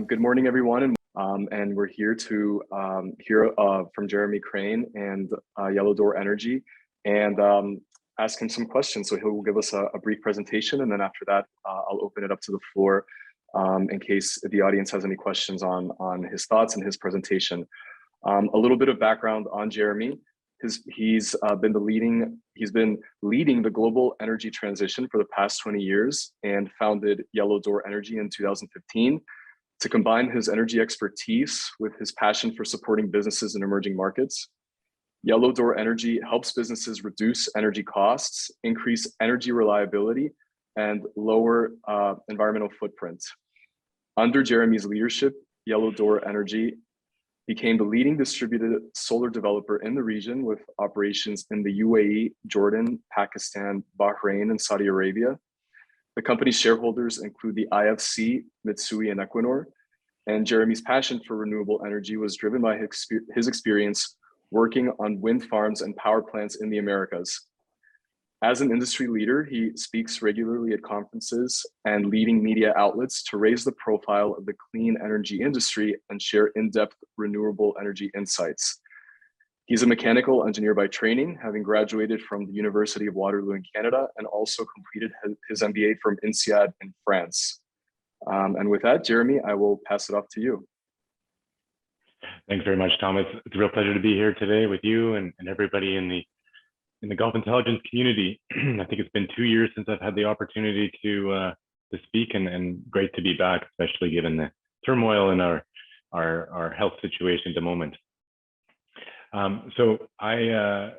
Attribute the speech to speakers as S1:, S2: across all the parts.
S1: Good morning, everyone, and we're here to hear from Jeremy Crane and Yellow Door Energy, and ask him some questions. So he'll give us a brief presentation, and then after that, I'll open it up to the floor in case the audience has any questions on his thoughts and his presentation. A little bit of background on Jeremy. He's been leading the global energy transition for the past 20 years and founded Yellow Door Energy in 2015 to combine his energy expertise with his passion for supporting businesses in emerging markets. Yellow Door Energy helps businesses reduce energy costs, increase energy reliability, and lower environmental footprint. Under Jeremy's leadership, Yellow Door Energy became the leading distributed solar developer in the region with operations in the UAE, Jordan, Pakistan, Bahrain, and Saudi Arabia. The company's shareholders include the IFC, Mitsui, and Equinor. And Jeremy's passion for renewable energy was driven by his experience working on wind farms and power plants in the Americas. As an industry leader, he speaks regularly at conferences and leading media outlets to raise the profile of the clean energy industry and share in-depth renewable energy insights. He's a mechanical engineer by training, having graduated from the University of Waterloo in Canada and also completed his MBA from INSEAD in France. And with that, Jeremy, I will pass it off to you.
S2: Thanks very much, Tom. It's a real pleasure to be here today with you and everybody in the Gulf intelligence community. I think it's been 2 years since I've had the opportunity to speak, and great to be back, especially given the turmoil in our health situation at the moment. So I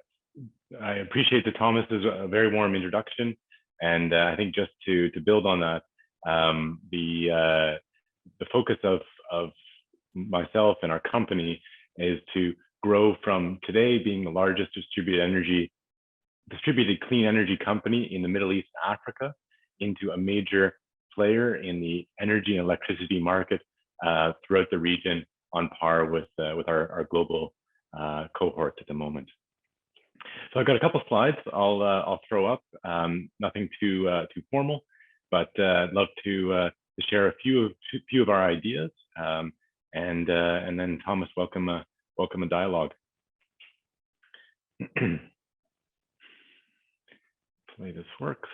S2: appreciate that Thomas is a very warm introduction, and I think just to build on that, the focus of myself and our company is to grow from today being the largest distributed clean energy company in the Middle East and Africa into a major player in the energy and electricity market throughout the region, on par with our global cohort at the moment. So I've got a couple slides I'll throw up, nothing too formal, but I'd love to share a few of our ideas, and then Thomas, welcome a dialogue. Hopefully this works.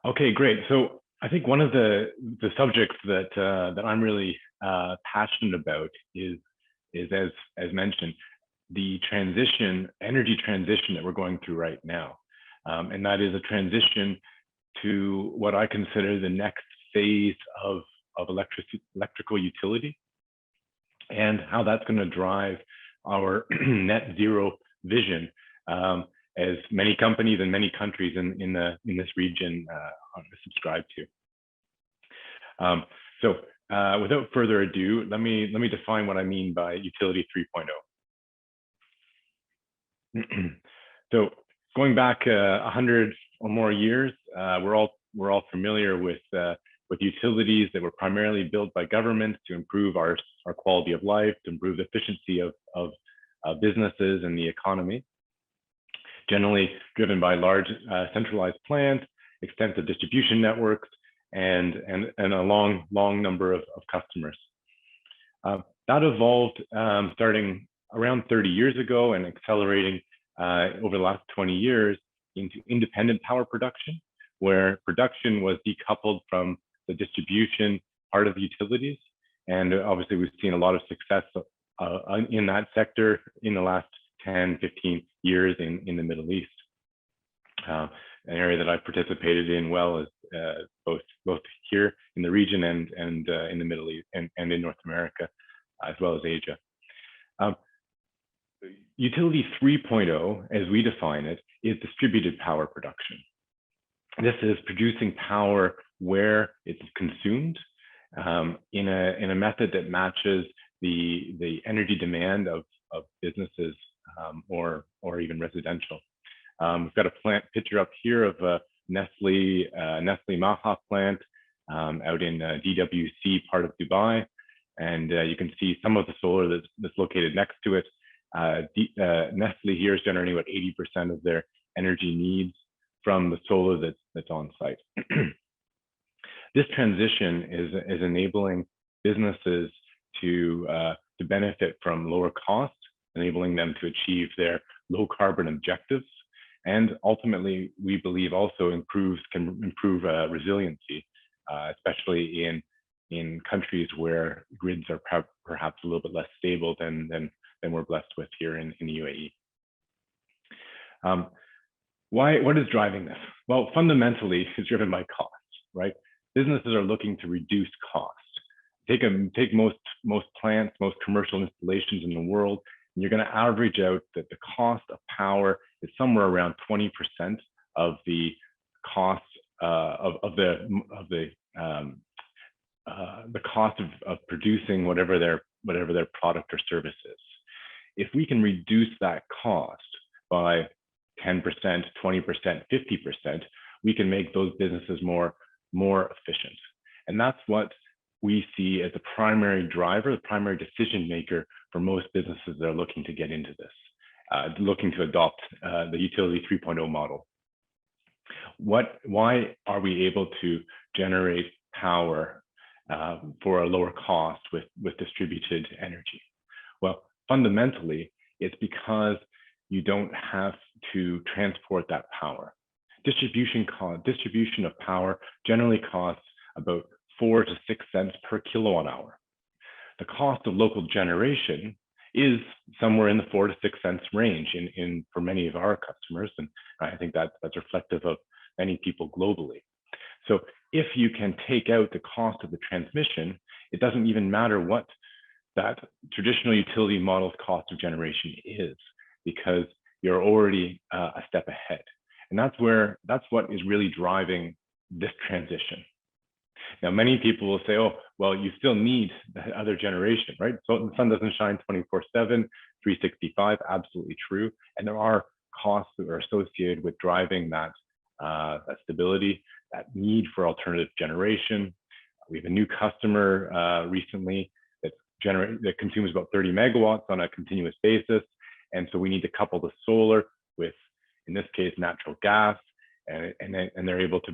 S2: Okay, great. So I think one of the subjects that I'm really passionate about is as mentioned, the energy transition that we're going through right now, and that is a transition to what I consider the next phase of electrical utility, and how that's going to drive our net zero vision, as many companies and many countries in this region subscribe to. So without further ado, let me define what I mean by utility 3.0. So going back 100 or more years, we're all familiar with utilities that were primarily built by governments to improve our quality of life, to improve the efficiency of businesses and the economy, generally driven by large centralized plants, extensive distribution networks, and a long number of customers. That evolved starting around 30 years ago and accelerating over the last 20 years into independent power production, where production was decoupled from the distribution part of utilities. And obviously we've seen a lot of success in that sector in the last 10, 15 years in the Middle East. An area that I've participated in well is both here in the region and in the Middle East and in North America, as well as Asia. Utility 3.0, as we define it, is distributed power production. This is producing power where it's consumed in a method that matches the energy demand of businesses or even residential. We've got a plant picture up here of a Nestle Maha plant out in DWC part of Dubai, and you can see some of the solar that's located next to it. Nestle here is generating about 80% of their energy needs from the solar that's on site. This transition is enabling businesses to benefit from lower costs, enabling them to achieve their low carbon objectives, and ultimately, we believe also can improve resiliency, especially in countries where grids are perhaps a little bit less stable than we're blessed with here in the UAE. What is driving this? Well, fundamentally, it's driven by cost, right? Businesses are looking to reduce cost. Take most plants, most commercial installations in the world, and you're going to average out that the cost of power is somewhere around 20% of the cost of the cost of producing whatever their product or service is. If we can reduce that cost by 10%, 20%, 50%, we can make those businesses more efficient. And that's what we see as the primary driver, the primary decision maker for most businesses that are looking to get into this, looking to adopt the Utility 3.0 model. Why are we able to generate power for a lower cost with distributed energy? Well, fundamentally, it's because you don't have to transport that power. Distribution of power generally costs about 4 to 6 cents per kilowatt hour. The cost of local generation is somewhere in the 4 to 6 cents range for many of our customers, and I think that's reflective of many people globally. So if you can take out the cost of the transmission, it doesn't even matter what that traditional utility model's cost of generation is, because you're already a step ahead. And that's what is really driving this transition. Now, many people will say, oh, well, you still need the other generation, right? So the sun doesn't shine 24/7, 365, absolutely true. And there are costs that are associated with driving that stability, that need for alternative generation. We have a new customer recently that consumes about 30 megawatts on a continuous basis. And so we need to couple the solar with, in this case, natural gas, and they're able to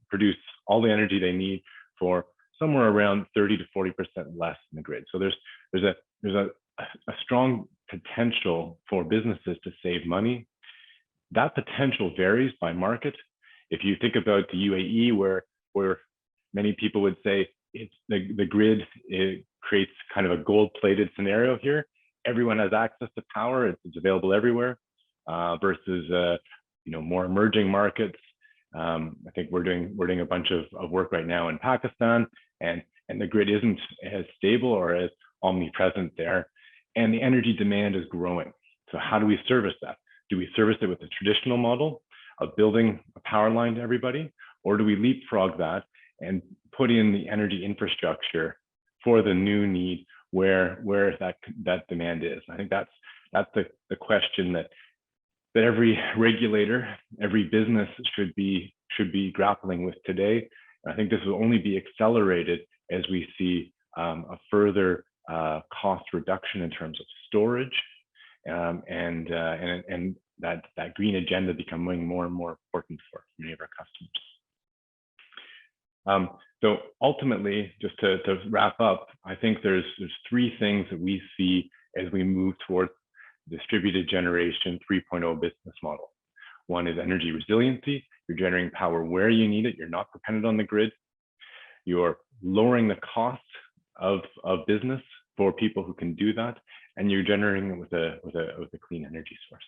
S2: produce all the energy they need for somewhere around 30 to 40% less in the grid. So there's a strong potential for businesses to save money. That potential varies by market. If you think about the UAE, where many people would say it's the grid, it creates kind of a gold-plated scenario here. Everyone has access to power; it's available everywhere. Versus more emerging markets. I think we're doing a bunch of work right now in Pakistan, and the grid isn't as stable or as omnipresent there, and the energy demand is growing. So how do we service that? Do we service it with the traditional model of building a power line to everybody, or do we leapfrog that and put in the energy infrastructure for the new need where that demand is? I think that's the question that every regulator, every business should be grappling with today. And I think this will only be accelerated as we see a further cost reduction in terms of storage, and that green agenda becoming more and more important for many of our customers. So ultimately, just to wrap up, I think there's 3 things that we see as we move towards distributed generation 3.0 business model. One is energy resiliency. You're generating power where you need it. You're not dependent on the grid. You're lowering the cost of business for people who can do that, and you're generating it with a clean energy source.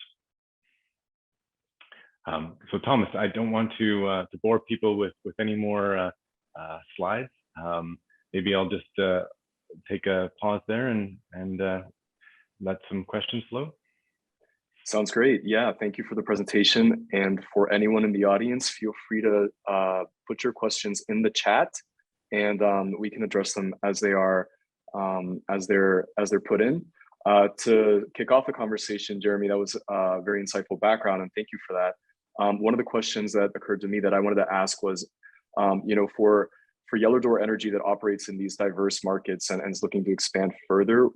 S2: So Thomas, I don't want to bore people with any more slides. Maybe I'll just take a pause there and let some questions flow.
S1: Sounds great. Yeah, thank you for the presentation. And for anyone in the audience, feel free to put your questions in the chat, and we can address them as they are, as they're put in. To kick off the conversation, Jeremy, that was a very insightful background, and thank you for that. One of the questions that occurred to me that I wanted to ask was, for Yellow Door Energy that operates in these diverse markets and is looking to expand further,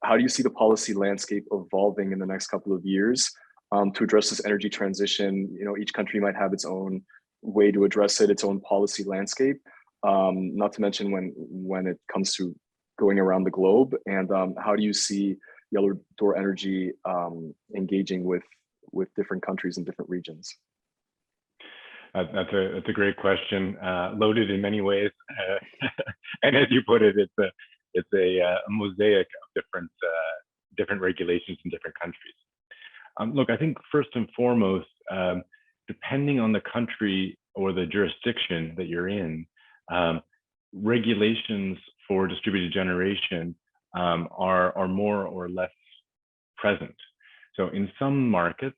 S1: how do you see the policy landscape evolving in the next couple of years to address this energy transition. You know, each country might have its own way to address it, its own policy landscape. Not to mention when it comes to going around the globe. And how do you see Yellow Door Energy engaging with different countries and different regions?
S2: That's a great question, loaded in many ways, and as you put it, it's a mosaic of different regulations in different countries. Look, I think first and foremost, depending on the country or the jurisdiction that you're in, regulations for distributed generation are more or less present. So in some markets,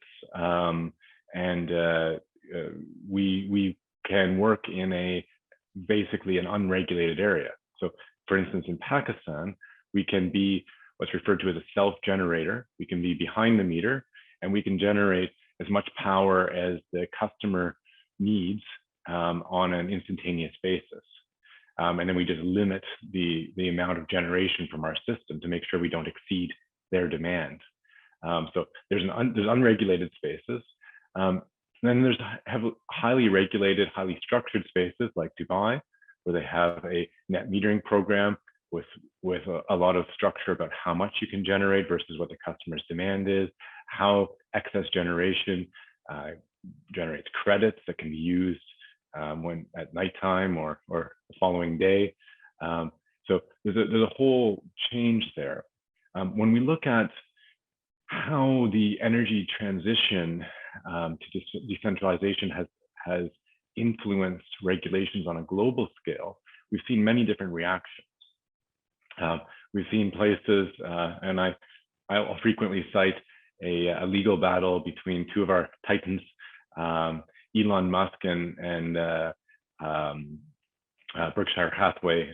S2: we can work in basically an unregulated area. So for instance, in Pakistan, we can be what's referred to as a self-generator. We can be behind the meter, and we can generate as much power as the customer needs on an instantaneous basis. And then we just limit the amount of generation from our system to make sure we don't exceed their demand. So there's unregulated spaces. Then there's highly regulated, highly structured spaces like Dubai, where they have a net metering program with a lot of structure about how much you can generate versus what the customer's demand is, how excess generation generates credits that can be used when at nighttime or the following day. So there's a whole change there. When we look at how the energy transition to decentralization has influenced regulations on a global scale, we've seen many different reactions. We've seen places, and I'll frequently cite a legal battle between two of our titans, Elon Musk and Berkshire Hathaway,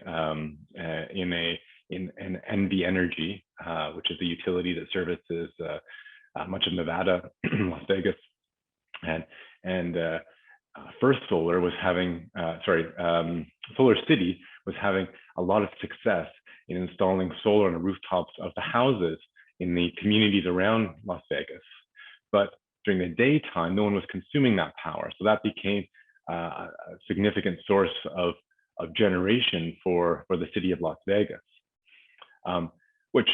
S2: in NV Energy, which is a utility that services much of Nevada, Las Vegas, and First Solar was having, Solar City was having a lot of success in installing solar on the rooftops of the houses in the communities around Las Vegas. But during the daytime, no one was consuming that power. So that became a significant source of generation for the city of Las Vegas, which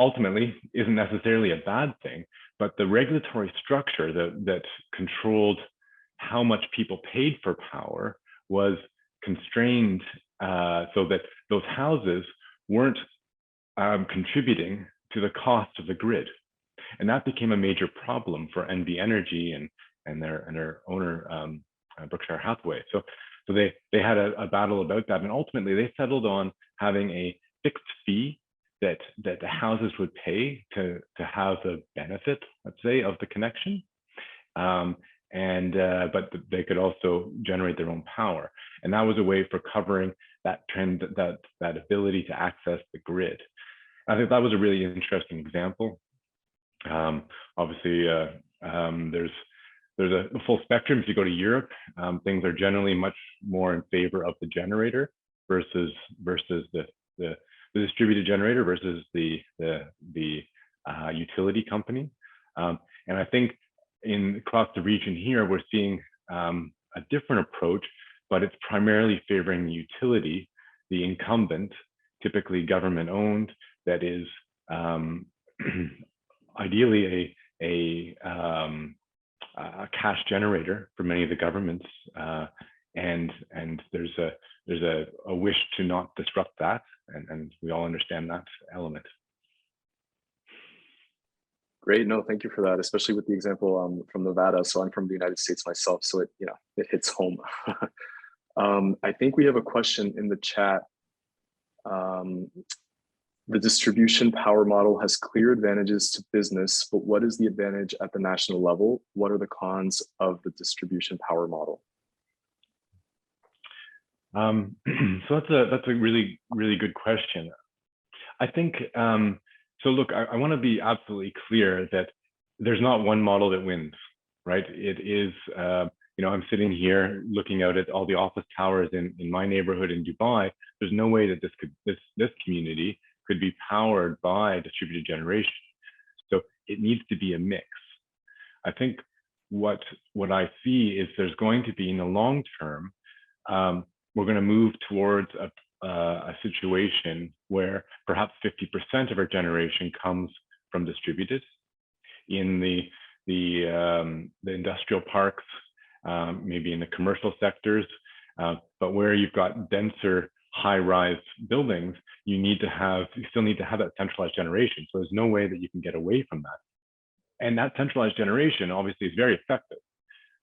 S2: ultimately isn't necessarily a bad thing, but the regulatory structure that controlled how much people paid for power was constrained so that those houses weren't contributing to the cost of the grid. And that became a major problem for NV Energy and their owner, Berkshire Hathaway. So they had a battle about that, and ultimately they settled on having a fixed fee that the houses would pay to have the benefit, let's say, of the connection. But they could also generate their own power. And that was a way for covering that trend, that ability to access the grid. I think that was a really interesting example. Obviously, there's a full spectrum. If you go to Europe, things are generally much more in favor of the generator versus the distributed generator versus the utility company. And I think across the region here, we're seeing a different approach, but it's primarily favoring the utility, the incumbent, typically government owned, that is ideally a cash generator for many of the governments, and there's a wish to not disrupt that, and we all understand that element.
S1: Great, no, thank you for that, especially with the example from Nevada. So I'm from the United States myself, so it hits home. I think we have a question in the chat. The distribution power model has clear advantages to business, but what is the advantage at the national level? What are the cons of the distribution power model?
S2: So that's a really, really good question. I think, so look, I want to be absolutely clear that there's not one model that wins, right? It is, I'm sitting here looking out at all the office towers in my neighborhood in Dubai. There's no way that this community could be powered by distributed generation. So it needs to be a mix. I think what I see is there's going to be, in the long term, we're going to move towards a situation where perhaps 50% of our generation comes from distributed in the industrial parks, maybe in the commercial sectors, but where you've got denser high-rise buildings, you still need to have that centralized generation. So there's no way that you can get away from that. And that centralized generation obviously is very effective.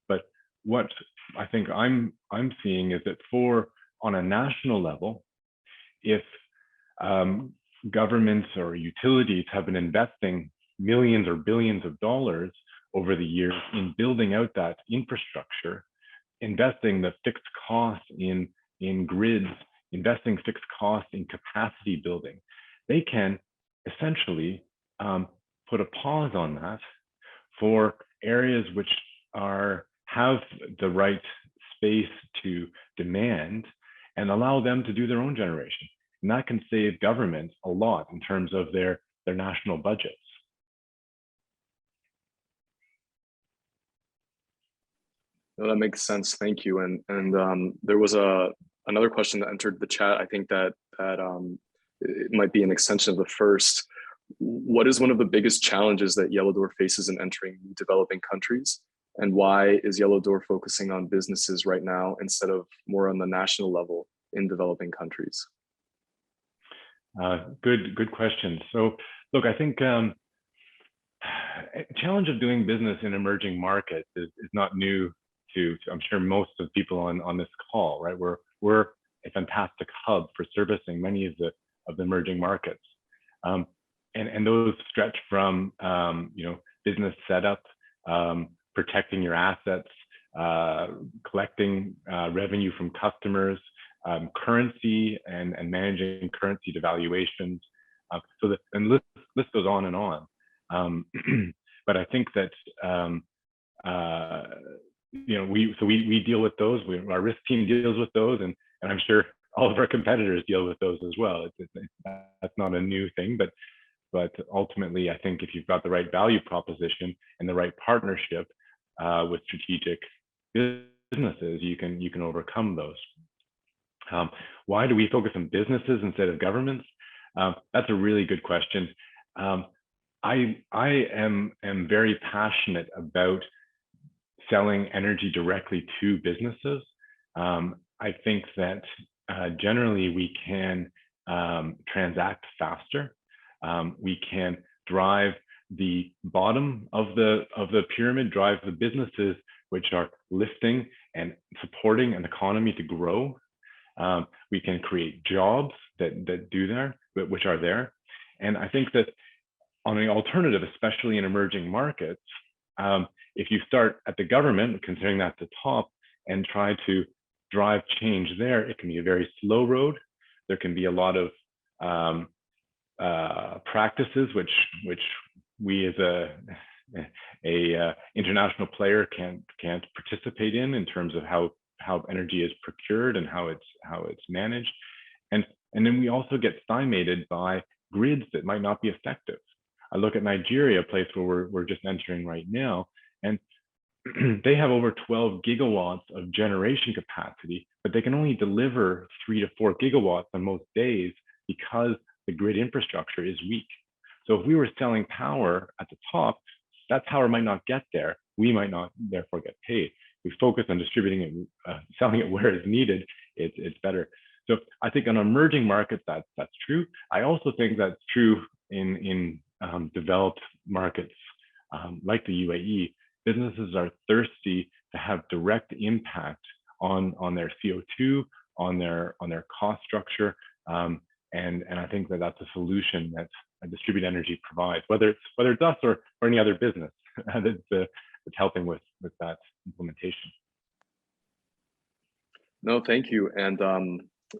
S2: But what I think I'm seeing is that on a national level, if governments or utilities have been investing millions or billions of dollars over the years in building out that infrastructure, investing the fixed costs in grids, investing fixed costs in capacity building, they can essentially put a pause on that for areas which have the right space to demand and allow them to do their own generation. And that can save government a lot in terms of their national budgets.
S1: No, that makes sense. Thank you. And there was another question that entered the chat. I think that it might be an extension of the first. What is one of the biggest challenges that Yellow Door faces in entering developing countries? And why is Yellow Door focusing on businesses right now instead of more on the national level in developing countries?
S2: Good question. So look, I think a challenge of doing business in emerging markets is not new to I'm sure most of the people on this call, right? We're a fantastic hub for servicing many of the emerging markets. And those stretch from business setup, protecting your assets, collecting revenue from customers, currency and managing currency devaluations. So the list goes on and on. But I think that we deal with those. Our risk team deals with those, and I'm sure all of our competitors deal with those as well. That's not a new thing, but ultimately, I think if you've got the right value proposition and the right partnership with strategic businesses, you can overcome those. Why do we focus on businesses instead of governments? That's a really good question. I am very passionate about selling energy directly to businesses. I think that generally we can transact faster. We can drive the bottom of the pyramid, drive the businesses which are lifting and supporting an economy to grow. We can create jobs that do there, which are there. And I think that on the alternative, especially in emerging markets, if you start at the government, considering that the top, and try to drive change there, it can be a very slow road. There can be a lot of practices which we as a international player can't participate in terms of how energy is procured and how it's managed, and then we also get stymied by grids that might not be effective. I look at Nigeria, a place where we're just entering right now, and they have over 12 gigawatts of generation capacity, but they can only deliver 3 to 4 gigawatts on most days because the grid infrastructure is weak. So if we were selling power at the top, that power might not get there. We might not therefore get paid. We focus on distributing it, selling it where it's needed. It's better. So I think on emerging markets, that's true. I also think that's true in developed markets like the UAE. Businesses are thirsty to have direct impact on their CO2, on their cost structure, and I think that's a solution that distributed energy provides, whether it's us or any other business that's helping with that implementation.
S1: No, thank you. And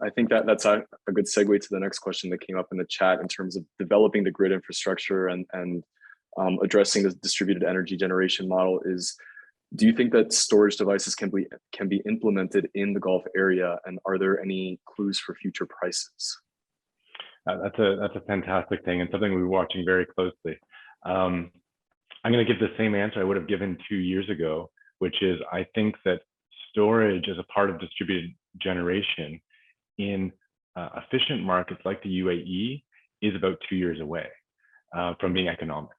S1: I think that's a good segue to the next question that came up in the chat in terms of developing the grid infrastructure and addressing the distributed energy generation model is, do you think that storage devices can be implemented in the Gulf area? And are there any clues for future prices?
S2: That's a fantastic thing and something we're watching very closely. I'm going to give the same answer I would have given 2 years ago, which is I think that storage as a part of distributed generation in efficient markets like the UAE is about 2 years away from being economic.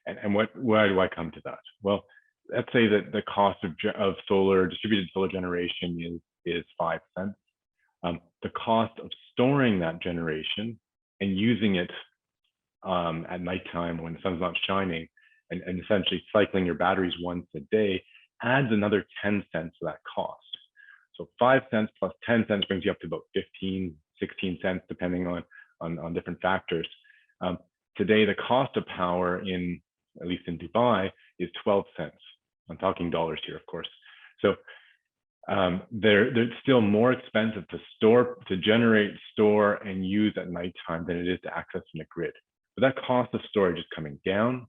S2: And why do I come to that? Well, let's say that the cost of solar, distributed solar generation is 5 cents. The cost of storing that generation and using it at nighttime when the sun's not shining and essentially cycling your batteries once a day adds another 10 cents to that cost. So 5 cents plus 10 cents brings you up to about 15, 16 cents, depending on different factors. Today, the cost of power at least in Dubai, is 12 cents. I'm talking dollars here, of course. So they're still more expensive to generate, store, and use at nighttime than it is to access in a grid. But that cost of storage is coming down.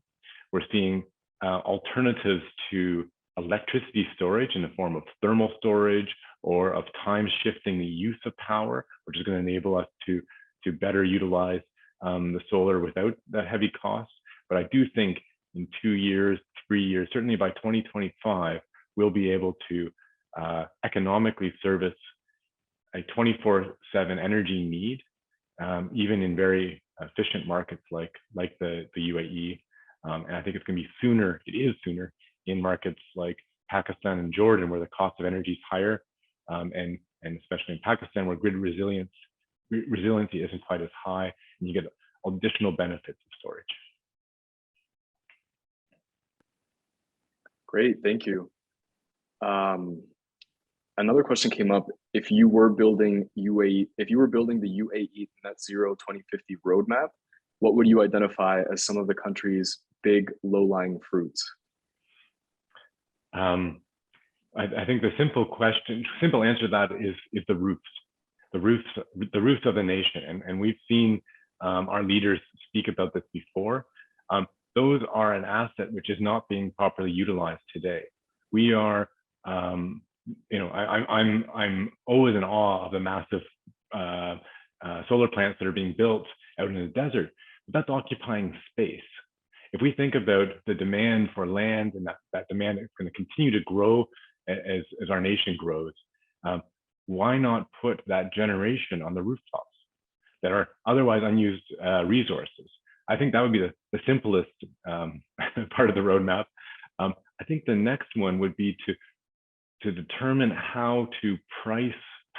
S2: We're seeing alternatives to electricity storage in the form of thermal storage or of time shifting the use of power, which is going to enable us to better utilize the solar without that heavy cost. But I do think in 2 years, 3 years, certainly by 2025, we'll be able to economically service a 24/7 energy need, even in very efficient markets like the UAE. And I think it's going to be sooner, it is sooner in markets like Pakistan and Jordan, where the cost of energy is higher, and especially in Pakistan, where grid resiliency isn't quite as high, and you get additional benefits of storage.
S1: Great, thank you. Another question came up. If you were building the UAE Net Zero 2050 roadmap, what would you identify as some of the country's big low-lying fruits?
S2: I think the simple answer to that is the roofs of the nation. And we've seen our leaders speak about this before. Those are an asset which is not being properly utilized today. We are, I'm always in awe of the massive solar plants that are being built out in the desert, but that's occupying space. If we think about the demand for land and that demand is going to continue to grow as our nation grows, why not put that generation on the rooftops that are otherwise unused resources? I think that would be the simplest part of the roadmap. I think the next one would be to determine how to price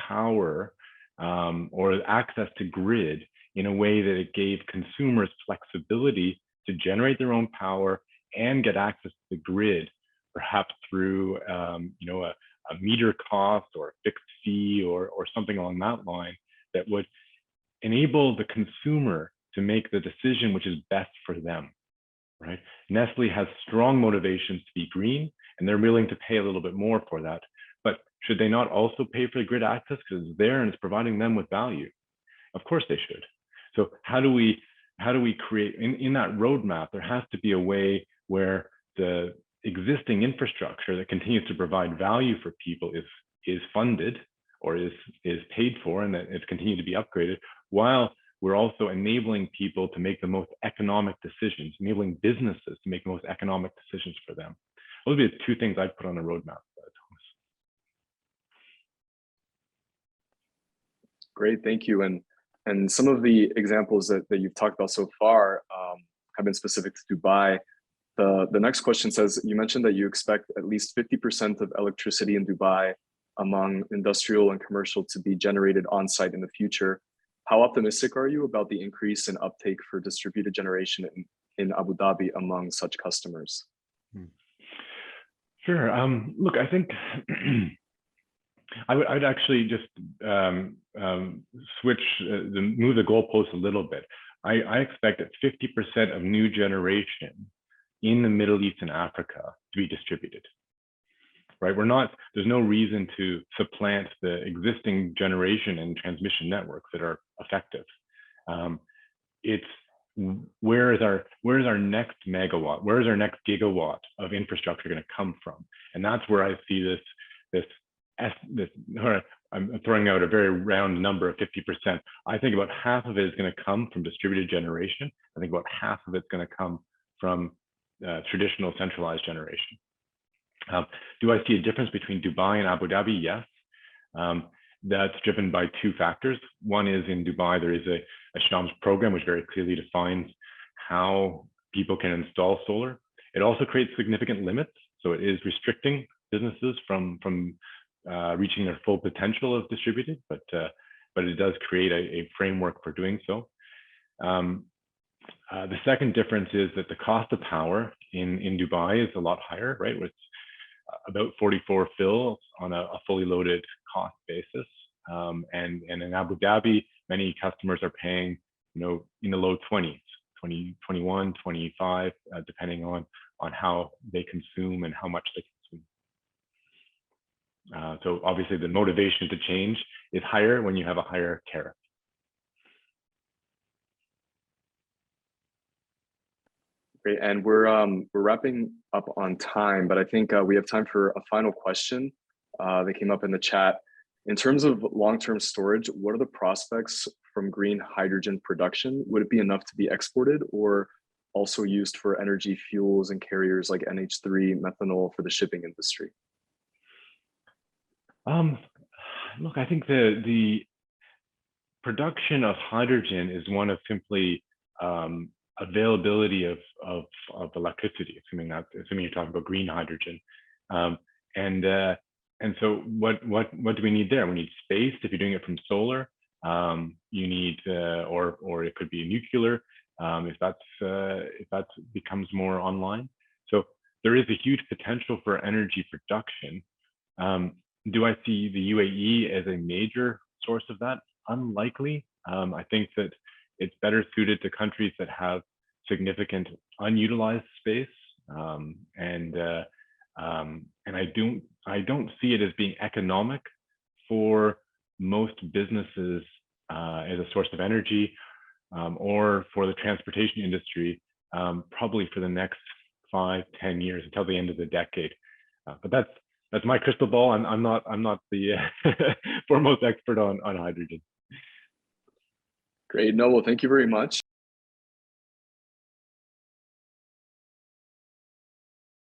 S2: power or access to grid in a way that it gave consumers flexibility to generate their own power and get access to the grid, perhaps through a meter cost or a fixed fee or something along that line that would enable the consumer to make the decision which is best for them, right? Nestle has strong motivations to be green, and they're willing to pay a little bit more for that. But should they not also pay for the grid access because it's there and it's providing them with value? Of course they should. So how do we create, in that roadmap, there has to be a way where the existing infrastructure that continues to provide value for people is funded or is paid for, and that it's continued to be upgraded, while we're also enabling people to make the most economic decisions, enabling businesses to make the most economic decisions for them. Those would be the two things I'd put on the roadmap, Thomas.
S1: Great, thank you. And some of the examples that you've talked about so far have been specific to Dubai. The next question says, you mentioned that you expect at least 50% of electricity in Dubai among industrial and commercial to be generated on-site in the future. How optimistic are you about the increase in uptake for distributed generation in Abu Dhabi among such customers?
S2: Sure. Look, I think I'd actually just move the goalpost a little bit. I expect that 50% of new generation in the Middle East and Africa to be distributed. Right? There's no reason to supplant the existing generation and transmission networks that are effective. It's where is our next megawatt? Where is our next gigawatt of infrastructure going to come from? And that's where I see this. I'm throwing out a very round number of 50%. I think about half of it is going to come from distributed generation. I think about half of it's going to come from traditional centralized generation. Do I see a difference between Dubai and Abu Dhabi? Yes. That's driven by two factors. One is in Dubai, there is a Shams program which very clearly defines how people can install solar. It also creates significant limits. So it is restricting businesses from reaching their full potential of distributed, but it does create a framework for doing so. The second difference is that the cost of power in Dubai is a lot higher, right? It's about 44 fils on a fully loaded cost basis. And in Abu Dhabi, many customers are paying, in the low 20s, 20, 21, 25, depending on how they consume and how much they consume. So obviously the motivation to change is higher when you have a higher tariff.
S1: Great, and we're wrapping up on time, but I think we have time for a final question that came up in the chat. In terms of long-term storage, what are the prospects from green hydrogen production? Would it be enough to be exported or also used for energy fuels and carriers like NH3, methanol for the shipping industry?
S2: Look, I think the production of hydrogen is one of simply availability of electricity, assuming you're talking about green hydrogen. And so what do we need there? We need space. If you're doing it from solar, you need or it could be nuclear if that becomes more online. So there is a huge potential for energy production. Do I see the UAE as a major source of that? Unlikely. I think that it's better suited to countries that have significant unutilized space, and I don't see it as being economic for most businesses as a source of energy, or for the transportation industry, probably for the next 5-10 years until the end of the decade. But that's my crystal ball. I'm not the foremost expert on hydrogen.
S1: Great. No, well, thank you very much.